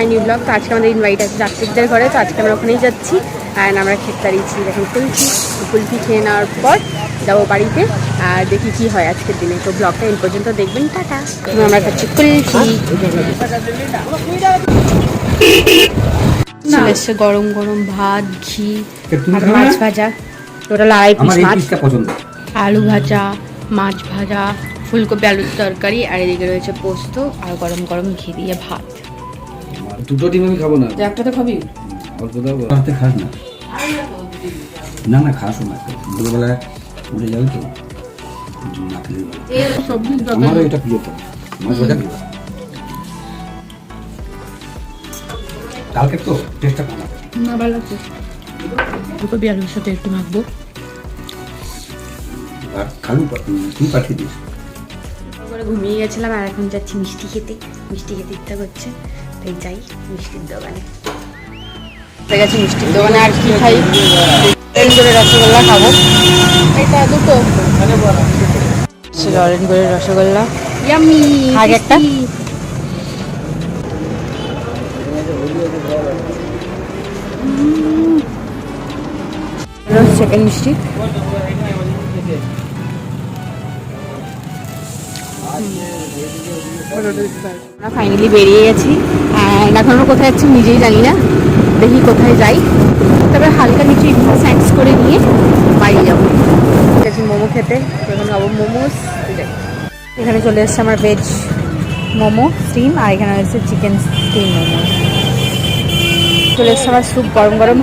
New blog. তো আজকে আমাদের ইনভাইট আছে যাত্রীদের ঘরে, তো আজকে আমরা ওখানেই যাচ্ছি। অ্যান্ড আমরা খেতে দাঁড়িয়েছি দেখুন কুলফি খেয়ে নেওয়ার পর যাবো বাড়িতে আর দেখি কি হয় আজকের দিনে। তো ব্লগটা এই পর্যন্ত দেখবেন, টাটা। আমরা খাচ্ছি কুলফি, চলে এসছে গরম গরম ভাত, ঘি আর মাছ ভাজা, টোটাল 2.5 পিস মাছ, আলু ভাজা, মাছ ভাজা, ফুলকপি আলুর তরকারি, আর এদিকে রয়েছে পোস্ত আর গরম গরম ঘি দিয়ে ভাত। দুটো ডিম আমি খাবো না। একটা তো খাবি? অল্প দাও, রাতে খাস না। না না খাস না, দুপুরবেলায় উঠে যাবে তো না খেলে আমারও এটা প্রিয় তো মাছ ভাজা প্রিয়। কালকে তো টেস্টটা ভালো না, ভালো লাগছে। ফুলকপি আলুর সাথে একটু মাখবো আর খালু তুই পাঠিয়ে দিস। ঘুমিয়ে গেছিলাম আর এখন যাচ্ছি মিষ্টি খেতে ইচ্ছা করছে, তাই যাই মিষ্টির দোকানে। গেছি মিষ্টির দোকানে, আর কি খাই, অরেঞ্জ করে রসগোল্লা খাবো। এটা দুটো অরেঞ্জ করে রসগোল্লা, ইয়াম্মি। আগে একটা সেকেন্ড মিষ্টি। আমরা ফাইনালি বেরিয়ে গেছি অ্যান্ড এখন আমরা কোথায় যাচ্ছি নিজেই জানি না, দেখি কোথায় যাই। তবে হালকা নিচে ইভিনিং স্ন্যাক্স করে নিয়ে বাড়ি যাবো। গেছি মোমো খেতে, এখন খাবো মোমোস। এখানে চলে এসছে আমার ভেজ মোমো স্টিম, আর এখানে হচ্ছে চিকেন স্টিম মোমো। চলে এসছে আমার স্যুপ গরম গরম,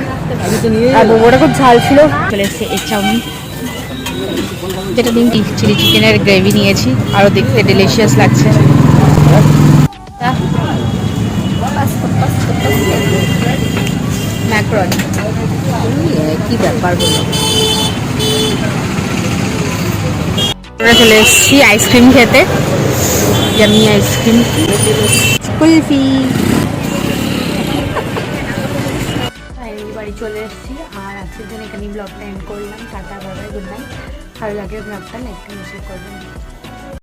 আর মোমোটা খুব ঝাল ছিল। চলে এসছে এগ চাউমিন, যেটা দিন চিলি চিকেনের গ্রেভি নিয়েছি, আরও দেখতে ডেলিশিয়াস লাগছে। ম্যাকরন কি ব্যাপার বলো। আমরা চলে এসেছি আইসক্রিম খেতে, ইয়ামি আইসক্রিম, কুলফি। বাড়ি চলে এসেছি আর আজকের জন্য এখানে ব্লগটা এন্ড করলাম। Tata, bye bye, good night. ভালো লাগে ব্লগটা লাইক করবেন, শেয়ার করবেন।